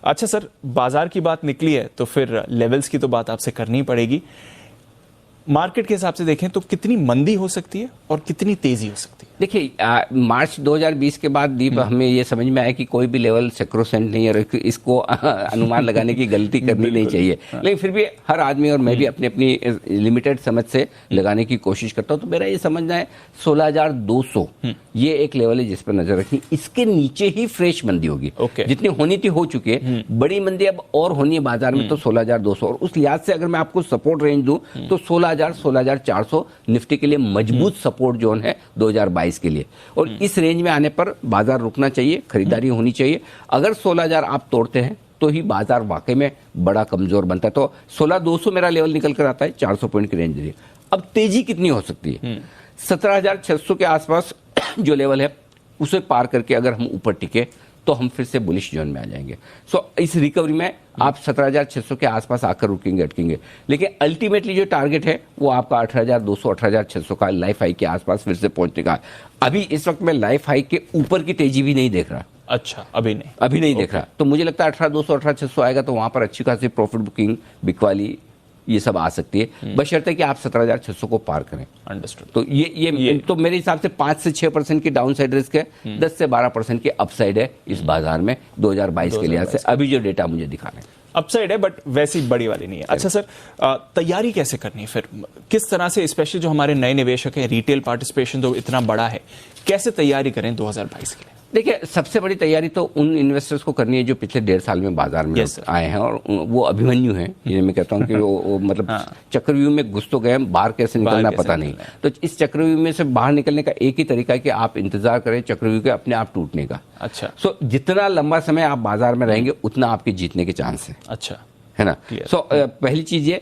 अच्छा सर, बाजार की बात निकली है तो फिर लेवल्स की तो बात आपसे करनी पड़ेगी। मार्केट के हिसाब से देखें तो कितनी मंदी हो सकती है और कितनी तेजी हो सकती है? देखिए, मार्च 2020 के बाद दीप हमें ये समझ में आया कि कोई भी लेवल सेक्रोसेंट नहीं है और इसको अनुमान लगाने की गलती करनी नहीं चाहिए। लेकिन फिर भी हर आदमी और मैं भी अपनी अपनी लिमिटेड समझ से लगाने की कोशिश करता हूँ। तो मेरा ये समझना है 16,200 ये एक लेवल है जिस पर नजर रखनी। इसके नीचे ही फ्रेश मंदी होगी। जितनी होनी थी हो चुकी है, बड़ी मंदी अब और होनी है बाजार में, तो 16,200। और उस लिहाज से अगर मैं आपको सपोर्ट रेंज दूं तो 16,400 निफ्टी के लिए मजबूत सपोर्ट जोन है 2022 के लिए। और इस रेंज में आने पर बाजार रुकना चाहिए, खरीदारी होनी चाहिए। अगर 16,000 आप तोड़ते हैं तो ही बाजार वाकई में बड़ा कमजोर बनता है। तो 16,200 मेरा लेवल निकल कर आता है, 400 पॉइंट की रेंज है। अब तेजी कितनी हो सकती है? 17,600 के आसपास जो लेवल है उसे पार करके अगर हम ऊपर टिके तो हम फिर से बुलिश जोन में आ जाएंगे। इस रिकवरी में आप 17,600 के आसपास आकर रुकेंगे, अटकेंगे। लेकिन अल्टीमेटली जो टारगेट है वो आपका 18,200 18,600 का लाइफ हाई के आसपास फिर से पहुंचने का। अभी इस वक्त मैं लाइफ हाई के ऊपर की तेजी भी नहीं देख रहा। अच्छा, अभी नहीं देख रहा। तो मुझे लगता है 18,200 18,600 आएगा तो वहां पर अच्छी खासी प्रॉफिट बुकिंग, बिकवाली ये सब आ सकती है, बशर्ते कि आप 17,600 को पार करें। अंडरस्टूड। तो ये तो मेरे हिसाब से 5 से 6% की डाउन साइड रिस्क है, 10 से 12% की अपसाइड है इस बाजार में 2022 के लिहाज से, अभी जो डेटा मुझे दिखाना है। अपसाइड है बट वैसी बड़ी वाली नहीं है। अच्छा सर, तैयारी कैसे करनी है फिर? किस तरह से, स्पेशली जो हमारे नए निवेशक हैं, रिटेल पार्टिसिपेशन तो इतना बड़ा है, कैसे तैयारी करें 2022 के लिए? देखिए, सबसे बड़ी तैयारी तो उन इन्वेस्टर्स को करनी है जो पिछले 1.5 साल में बाजार में आए हैं और वो अभिमन्यु हैं, जिन्हें मैं कहता हूं कि वो मतलब चक्रव्यूह में घुस तो गए, बाहर कैसे निकलना पता नहीं। तो इस चक्रव्यूह में से बाहर निकलने का एक ही तरीका है कि आप इंतजार करें चक्रव्यूह के अपने आप टूटने का। अच्छा। जितना लंबा समय आप बाजार में रहेंगे उतना आपके जीतने के चांस है। अच्छा, है ना? पहली चीज ये,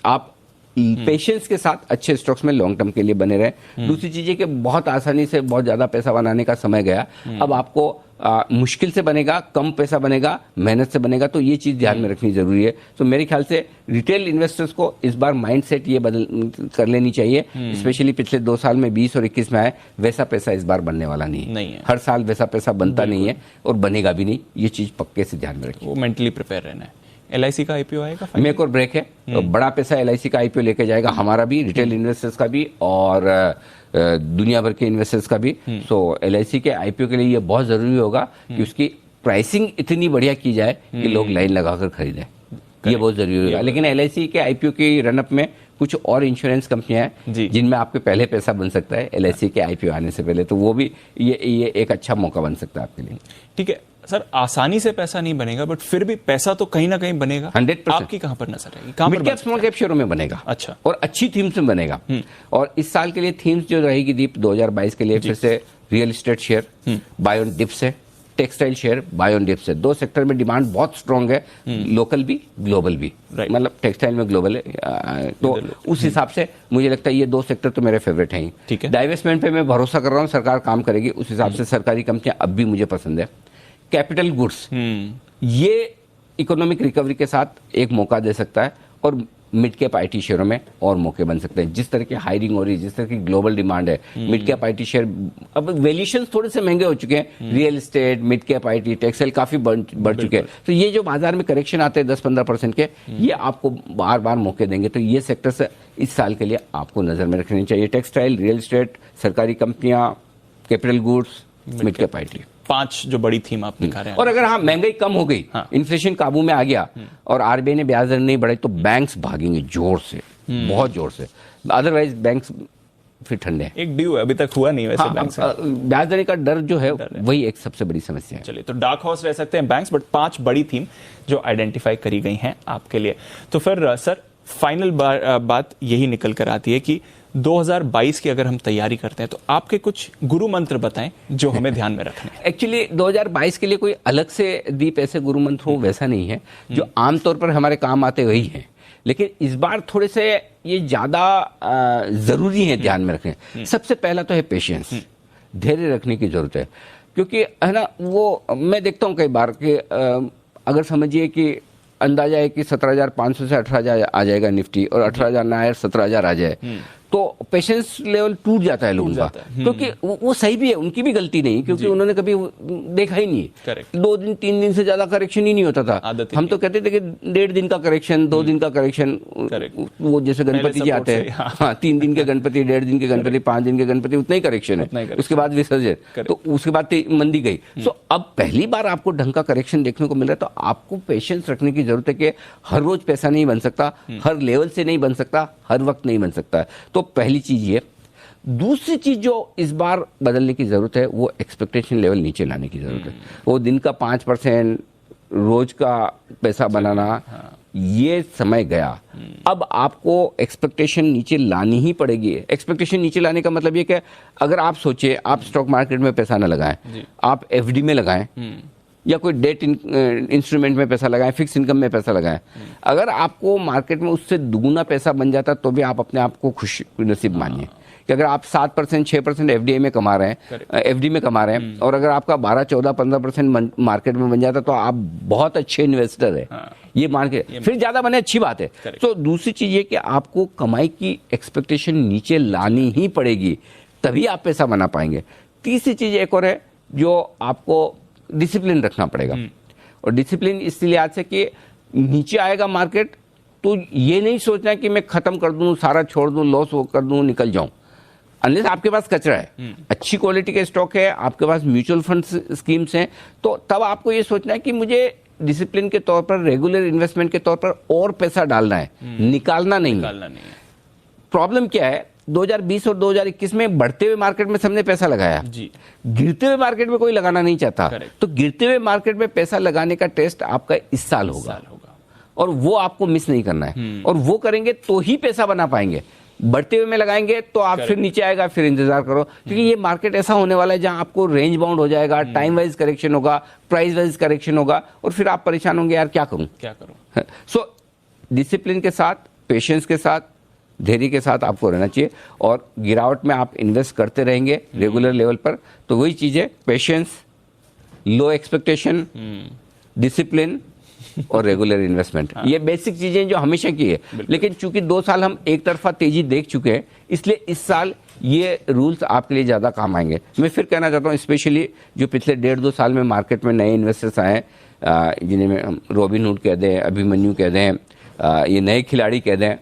आप पेशेंस के साथ अच्छे स्टॉक्स में लॉन्ग टर्म के लिए बने रहे। दूसरी चीज है कि बहुत आसानी से बहुत ज्यादा पैसा बनाने का समय गया, अब आपको मुश्किल से बनेगा, कम पैसा बनेगा, मेहनत से बनेगा। तो ये चीज ध्यान में रखनी जरूरी है। तो मेरे ख्याल से रिटेल इन्वेस्टर्स को इस बार माइंडसेट ये बदल कर लेनी चाहिए। स्पेशली पिछले 2 साल में 20 और 21 में आए, वैसा पैसा इस बार बनने वाला नहीं है। हर साल वैसा पैसा बनता नहीं है और बनेगा भी नहीं। ये चीज पक्के से ध्यान में रखिए। वो मेंटली प्रिपेयर रहना है। LIC का IPO आएगा? मेक और ब्रेक है, तो बड़ा पैसा LIC का IPO लेके जाएगा, हमारा भी, रिटेल इन्वेस्टर्स का भी और दुनिया भर के इन्वेस्टर्स का भी। सो LIC के IPO के लिए ये बहुत जरूरी होगा कि उसकी प्राइसिंग इतनी बढ़िया की जाए कि लोग लाइन लगाकर खरीदें। ये बहुत जरूरी होगा। लेकिन LIC के IPO की रनअप में कुछ और इंश्योरेंस कंपनियां हैं जिनमें आपके पहले पैसा बन सकता है LIC के IPO आने से पहले, तो वो भी ये एक अच्छा मौका बन सकता है आपके लिए। ठीक है सर, आसानी से पैसा नहीं बनेगा बट फिर भी पैसा तो कहीं ना कहीं बनेगा। 100%। आपकी कहां पर नजर आएगी? मिड कैप स्मॉल कैप शेयरों में बनेगा। अच्छा। और अच्छी थीम्स में बनेगा। और इस साल के लिए थीम्स जो रहेगी दीप 2022 के लिए, फिर से real estate share buy on dips है, textile share buy on dips है। 2 सेक्टर में डिमांड बहुत स्ट्रांग है, लोकल भी ग्लोबल भी। मतलब टेक्सटाइल में ग्लोबल है, तो उस हिसाब से मुझे लगता है ये 2 सेक्टर तो मेरे फेवरेट हैं ही। डाइवेस्टमेंट पे मैं भरोसा कर रहा हूं, सरकार काम करेगी उस हिसाब से। सरकारी कंपनियां अब भी मुझे पसंद है। कैपिटल गुड्स ये इकोनॉमिक रिकवरी के साथ एक मौका दे सकता है और मिड कैप IT शेयरों में और मौके बन सकते हैं। जिस तरह की हायरिंग हो रही है, जिस तरह की ग्लोबल डिमांड है, मिड कैप IT शेयर अब वैल्यूएशन थोड़े से महंगे हो चुके हैं। Real estate, mid cap IT, textile काफी बढ़ चुके हैं। तो ये जो बाजार में करेक्शन आते हैं 10-15% के, ये आपको बार बार मौके देंगे। तो ये सेक्टर से इस साल के लिए आपको नजर में रखनी चाहिए। टेक्सटाइल, रियल एस्टेट, सरकारी कंपनियां, capital goods, mid cap IT, 5 जो बड़ी थीम आप दिखा रहे हैं। और अगर महंगाई कम हो गई, इन्फ्लेशन काबू में आ गया और RBI ने ब्याज दर नहीं बढ़ाई, तो बैंक्स भागेंगे जोर से, बहुत जोर से। अदरवाइज बैंक्स फिर ठंडे हैं। एक ड्यू है, अभी तक हुआ नहीं वैसे बैंक से। ब्याज देने का डर जो है वही एक सबसे बड़ी समस्या है। चलिए, तो डार्क हॉर्स रह सकते हैं बैंक्स, बट 5 बड़ी थीम जो आइडेंटिफाई करी गई हैं आपके लिए। तो फिर सर, फाइनल बात यही निकल कर आती है कि 2022 की अगर हम तैयारी करते हैं तो आपके कुछ गुरु मंत्र बताएं जो हमें ध्यान में रखने हैं। एक्चुअली 2022 के लिए कोई अलग से दीप ऐसे गुरु मंत्र हो वैसा नहीं है, जो आमतौर पर हमारे काम आते वही है। लेकिन इस बार थोड़े से ये ज्यादा जरूरी है ध्यान में रखने। सबसे पहला तो है पेशेंस, धैर्य रखने की जरूरत है। क्योंकि है ना, वो मैं देखता हूँ कई बार कि अगर समझिए कि अंदाजा है कि 17,500 से 18,000 आ जाएगा निफ्टी और 18,000 ना आए 17,000 आ जाए, तो पेशेंस लेवल टूट जाता है लोगों का, क्योंकि वो सही भी है, उनकी भी गलती नहीं, क्योंकि उन्होंने कभी देखा ही नहीं है। 2 दिन 3 दिन से ज्यादा करेक्शन ही नहीं होता था। हम तो कहते थे कि 1.5 दिन का करेक्शन, 2 दिन का करेक्शन, वो जैसे गणपति जी आते हैं, हाँ 3 दिन के गणपति, 1.5 दिन के गणपति, 5 दिन के गणपति, उतना ही करेक्शन है, उसके बाद विसर्जन, तो उसके बाद मंदी गई। सो अब पहली बार आपको ढंग का करेक्शन देखने को मिल रहा है, तो आपको पेशेंस रखने की जरूरत है कि हर रोज पैसा नहीं बन सकता, हर लेवल से नहीं बन सकता, हर वक्त नहीं बन सकता है। तो पहली चीज ये। दूसरी चीज जो इस बार बदलने की जरूरत है वो एक्सपेक्टेशन लेवल नीचे लाने की जरूरत है। वो दिन का 5%, रोज का पैसा बनाना, ये समय गया। अब आपको एक्सपेक्टेशन नीचे लानी ही पड़ेगी। एक्सपेक्टेशन नीचे लाने का मतलब ये कि अगर आप सोचिए आप स्टॉक मार्केट में पैसा न लगाएं, आप एफडी में लगाएं या कोई डेट इंस्ट्रूमेंट में पैसा लगाएं, फिक्स इनकम में पैसा लगाएं, अगर आपको मार्केट में उससे दुगुना पैसा बन जाता तो भी आप अपने आप को खुश नसीब मानिए कि अगर आप 7%, 6% एफडीआई में कमा रहे हैं, एफडी में कमा रहे हैं, और अगर आपका 12, 14, 15% मार्केट में बन जाता तो आप बहुत अच्छे इन्वेस्टर है। ये मान के फिर ज्यादा बने, अच्छी बात है। तो दूसरी चीज ये कि आपको कमाई की एक्सपेक्टेशन नीचे लानी ही पड़ेगी, तभी आप पैसा बना पाएंगे। तीसरी चीज एक और है जो आपको डिसिप्लिन रखना पड़ेगा, और डिसिप्लिन इसलिए आज से कि नीचे आएगा मार्केट तो ये नहीं सोचना कि मैं खत्म कर दूं, सारा छोड़ दूं, लॉस कर दूं, निकल जाऊं। अनलेस आपके पास कचरा है, अच्छी क्वालिटी के स्टॉक है, आपके पास म्यूचुअल फंड स्कीम्स हैं, तो तब आपको ये सोचना है कि मुझे डिसिप्लिन के तौर पर, रेगुलर इन्वेस्टमेंट के तौर पर और पैसा डालना है, निकालना नहीं है। प्रॉब्लम क्या है, 2020 और 2021 में बढ़ते हुए मार्केट में सबने पैसा लगाया जी, गिरते हुए मार्केट में कोई लगाना नहीं चाहता। तो गिरते हुए मार्केट में पैसा लगाने का टेस्ट आपका इस साल होगा, और वो आपको मिस नहीं करना है, और वो करेंगे तो ही पैसा बना पाएंगे। बढ़ते हुए में लगाएंगे तो आप फिर नीचे आएगा, फिर इंतजार करो, क्योंकि ये मार्केट ऐसा होने वाला है जहां आपको रेंज बाउंड हो जाएगा, टाइम वाइज करेक्शन होगा, प्राइस वाइज करेक्शन होगा, और फिर आप परेशान होंगे, यार क्या करूं। सो डिसिप्लिन के साथ, पेशेंस के साथ, धैर्य के साथ आपको रहना चाहिए, और गिरावट में आप इन्वेस्ट करते रहेंगे रेगुलर लेवल पर। तो वही चीज है, पेशेंस, लो एक्सपेक्टेशन, डिसिप्लिन और रेगुलर इन्वेस्टमेंट। ये बेसिक चीजें जो हमेशा की है, लेकिन चूंकि 2 साल हम एक तरफा तेजी देख चुके हैं, इसलिए इस साल ये रूल्स आपके लिए ज्यादा काम आएंगे। मैं फिर कहना चाहता हूँ, स्पेशली जो पिछले 1.5-2 साल में मार्केट में नए इन्वेस्टर्स आए, जिन्हें हम रॉबिनहुड कह दें, अभिमन्यु कह दें, ये नए खिलाड़ी कह दें,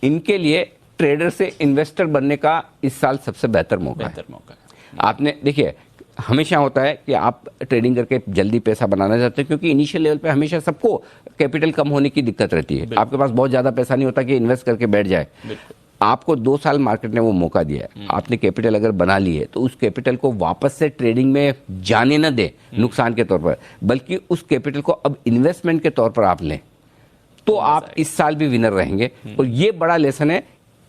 इनके लिए ट्रेडर से इन्वेस्टर बनने का इस साल सबसे बेहतर मौका है। आपने देखिए, हमेशा होता है कि आप ट्रेडिंग करके जल्दी पैसा बनाना चाहते हैं, क्योंकि इनिशियल लेवल पे हमेशा सबको कैपिटल कम होने की दिक्कत रहती है। आपके पास बहुत ज्यादा पैसा नहीं होता कि इन्वेस्ट करके बैठ जाए। आपको 2 साल मार्केट ने वो मौका दिया है, आपने कैपिटल अगर बना ली है तो उस कैपिटल को वापस से ट्रेडिंग में जाने न दे नुकसान के तौर पर, बल्कि उस कैपिटल को अब इन्वेस्टमेंट के तौर पर आप लें, तो आप इस साल भी विनर रहेंगे। और ये बड़ा लेसन है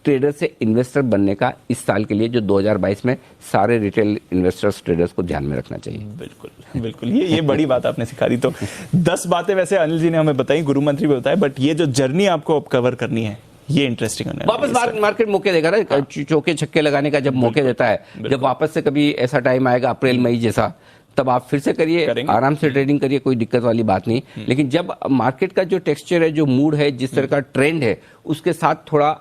ट्रेडर से इन्वेस्टर बनने का इस साल के लिए, जो 2022 में सारे रिटेल इन्वेस्टर्स, ट्रेडर्स को ध्यान में रखना चाहिए। बिल्कुल बिल्कुल, ये बड़ी बात आपने सिखा दी। तो 10 बातें वैसे अनिल जी ने हमें बताई, गुरु मंत्री भी बताए, बट ये जो जर्नी आपको अब कवर करनी है, ये इंटरेस्टिंग है। वापस मार्केट मौके देगा ना, चौके छक्के लगाने का जब मौके देता है, जब वापस से कभी ऐसा टाइम आएगा अप्रैल मई जैसा, तब आप फिर से करिए, आराम से ट्रेडिंग करिए, कोई दिक्कत वाली बात नहीं। लेकिन जब मार्केट का जो टेक्सचर है, जो मूड है, जिस तरह का ट्रेंड है, उसके साथ थोड़ा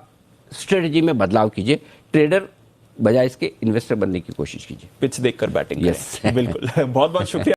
स्ट्रेटजी में बदलाव कीजिए, ट्रेडर बजाय इसके इन्वेस्टर बनने की कोशिश कीजिए, पिच देखकर बैटिंग करें। बिल्कुल, बहुत बहुत शुक्रिया।